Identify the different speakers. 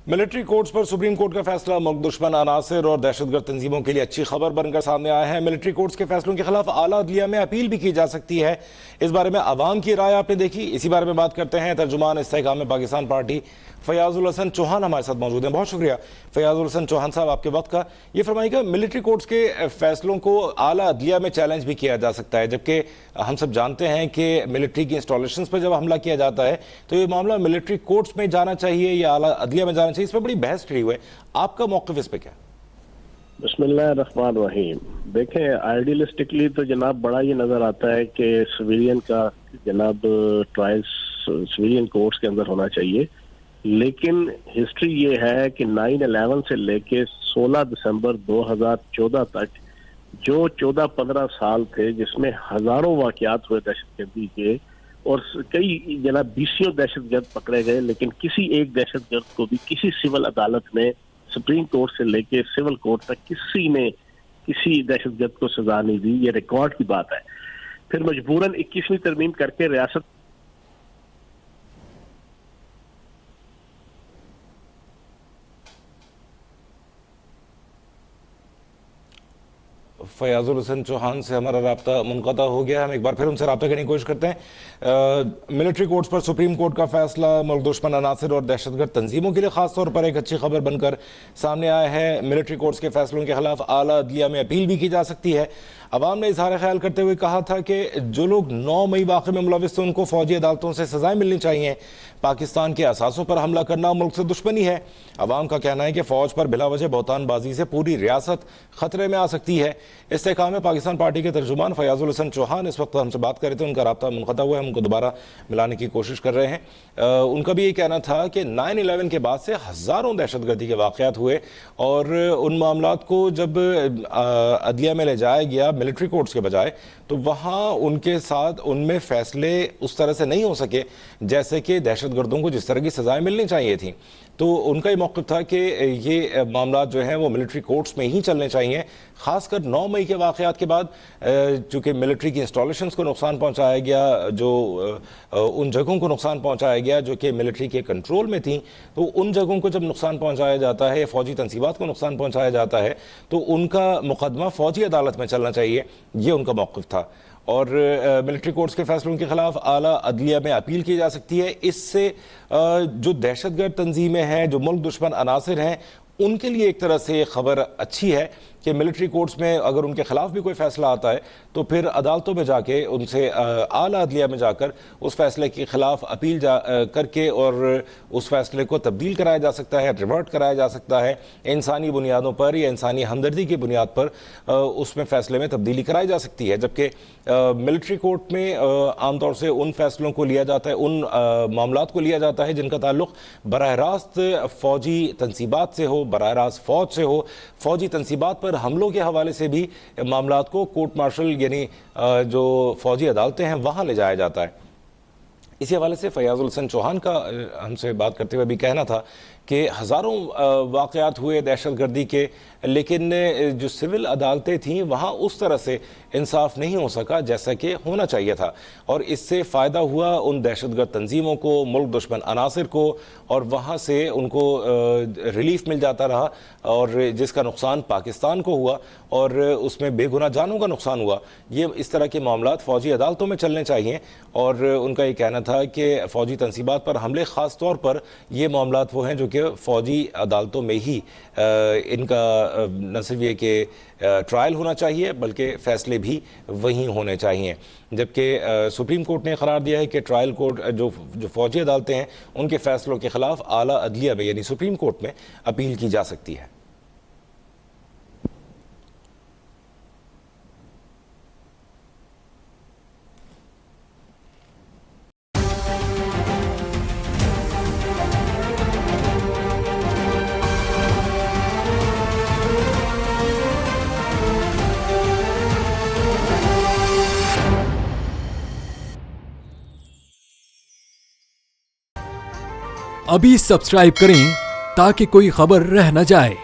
Speaker 1: Military courts पर supreme court का फैसला मुल्क दुश्मन अनासिर और दहशतगर्द तंजीमों के लिए अच्छी खबर बनकर सामने आया है। मिलिट्री कोर्ट्स के फैसलों के खिलाफ आला अदलिया में अपील भी की जा सकती है। इस बारे में आवाम की राय आपने देखी, इसी बारे में बात करते हैं। तर्जुमान इस्तेहकाम पाकिस्तान पार्टी फयाजुल हसन चौहान हमारे साथ मौजूद हैं। बहुत शुक्रिया फयाजुल हसन चौहान साहब आपके वक्त का। ये फरमाइएगा, मिलिट्री कोर्ट्स के फैसलों को आला अदलिया में चैलेंज भी किया जा सकता है, जबकि हम सब जानते हैं कि मिलिट्री की इंस्टॉलेशंस पर जब हमला किया जाता है तो ये मामला मिलिट्री कोर्ट्स में जाना चाहिए या आला अदलिया में जाना चाहिए, इस पर बड़ी बहस खड़ी हुई है। आपका मौक़िफ़ इस पर क्या?
Speaker 2: बिस्मिल्लाहिर्रहमानिर्रहीम। देखें, आइडियलिस्टिकली तो जनाब बड़ा ये नजर आता है कि सिविलियन का जनाब ट्रायल्स सिविलियन कोर्ट्स के अंदर होना चाहिए, लेकिन हिस्ट्री ये है कि 9/11 से लेके 16 दिसंबर 2014 तक जो 14-15 साल थे, जिसमें हजारों वाकयात हुए दहशतगर्दी के और कई जनाब 20 दहशतगर्द पकड़े गए, लेकिन किसी एक दहशतगर्द को भी किसी सिविल अदालत में सुप्रीम कोर्ट से लेके सिविल कोर्ट तक किसी ने किसी दहशतगर्द को सजा नहीं दी। ये रिकॉर्ड की बात है। फिर मजबूरन 21वीं तरमीम करके रियासत
Speaker 1: फयाजुल हसन चौहान से हमारा राब्ता मुनक़ता हो गया। हम एक बार फिर उनसे राब्ता करने की कोशिश करते हैं। मिलिट्री कोर्ट्स पर सुप्रीम कोर्ट का फैसला मुल्क दुश्मन अनासिर और दहशतगर्द तंजीमों के लिए खास तौर पर एक अच्छी खबर बनकर सामने आया है। मिलिट्री कोर्ट्स के फैसलों के खिलाफ आला अदलिया में अपील भी की जा सकती है। अवाम ने इजहार ख्याल करते हुए कहा था कि जो लोग 9 मई वाक़े में मुलविस थे उनको फौजी अदालतों से सजाएं मिलनी चाहिए। पाकिस्तान के असासों पर हमला करना मुल्क से दुश्मनी है। अवाम का कहना है कि फौज पर बिलावजह बहतानबाजी से पूरी रियासत खतरे में आ सकती है। इस्तेहकाम में पाकिस्तान पार्टी के तर्जुमान फयाजुल हसन चौहान इस वक्त हमसे बात कर रहे थे, उनका राब्ता मुनक़ता हुआ है, हम उनको दोबारा मिलाने की कोशिश कर रहे हैं। उनका भी ये कहना था कि 9/11 के बाद से हज़ारों दहशतगर्दी के वाक़यात हुए और उन मामलात को जब अदलिया में ले जाया गया मिलिट्री कोर्ट्स के बजाय, तो वहाँ उनके साथ उनमें फ़ैसले उस तरह से नहीं हो सके जैसे कि दहशतगर्दों को जिस तरह की सज़ाएँ मिलनी चाहिए थी। तो उनका ये मौक़िफ़ था कि ये मामला जो हैं वो मिलिट्री कोर्ट्स में ही चलने चाहिए, ख़ासकर 9 मई के वाक़यात के बाद, चूँकि मिलिट्री की इंस्टॉलेशंस को नुकसान पहुँचाया गया, जो उन जगहों को नुकसान पहुँचाया गया जो कि मिलिट्री के कंट्रोल में थी, तो उन जगहों को जब नुकसान पहुँचाया जाता है, फ़ौजी तनसीबात को नुकसान पहुँचाया जाता है, तो उनका मुकदमा फ़ौजी अदालत में चलना चाहिए, ये उनका मौक़िफ़ था। और मिलिट्री कोर्ट्स के फैसलों के खिलाफ आला अदलिया में अपील की जा सकती है। इससे जो दहशतगर्द तंजीमें हैं, जो मुल्क दुश्मन अनासिर हैं, उनके लिए एक तरह से खबर अच्छी है कि मिलिट्री कोर्ट्स में अगर उनके खिलाफ भी कोई फैसला आता है तो फिर अदालतों में जाके उनसे आला अदलिया में जाकर उस फैसले के खिलाफ अपील करके और उस फैसले को तब्दील कराया जा सकता है, रिवर्ट कराया जा सकता है। इंसानी बुनियादों पर या इंसानी हमदर्दी की बुनियाद पर उसमें फ़ैसले में तब्दीली कराई जा सकती है। जबकि मिलिट्री कोर्ट में आमतौर से उन फैसलों को लिया जाता है, उन मामलात को लिया जाता है जिनका ताल्लुक़ बराह रास्त फ़ौजी तनसीबात से हो, बराह रास्त फ़ौज से हो। फ़ौजी तनसीबात पर हमलों के हवाले से भी मामलात को कोर्ट मार्शल यानी जो फौजी अदालतें हैं वहाँ ले जाया जाता है। इसी हवाले से फयाजुल हसन चौहान का हमसे बात करते हुए भी कहना था कि हज़ारों वाक़यात हुए दहशतगर्दी के, लेकिन जो सिविल अदालतें थीं वहाँ उस तरह से इंसाफ नहीं हो सका जैसा कि होना चाहिए था, और इससे फ़ायदा हुआ उन दहशतगर्द तंजीमों को, मुल्क दुश्मन अनासिर को, और वहाँ से उनको रिलीफ मिल जाता रहा, और जिसका नुकसान पाकिस्तान को हुआ और उसमें बेगुनाह जानों का नुकसान हुआ। ये इस तरह के मामलात फ़ौजी अदालतों में चलने चाहिए। और उनका ये कहना था कि फ़ौजी तनसीबात पर हमले ख़ास तौर पर ये मामलात वो हैं जो कि फ़ौजी अदालतों में ही इनका न सिर्फ ये कि ट्रायल होना चाहिए बल्कि फ़ैसले भी वहीं होने चाहिए। जबकि सुप्रीम कोर्ट ने करार दिया है कि ट्रायल कोर्ट जो फ़ौजी अदालतें हैं उनके फ़ैसलों के ख़िलाफ़ आला अदलिया में यानी सुप्रीम कोर्ट में अपील की जा सकती है।
Speaker 3: अभी सब्सक्राइब करें ताकि कोई खबर रह न जाए।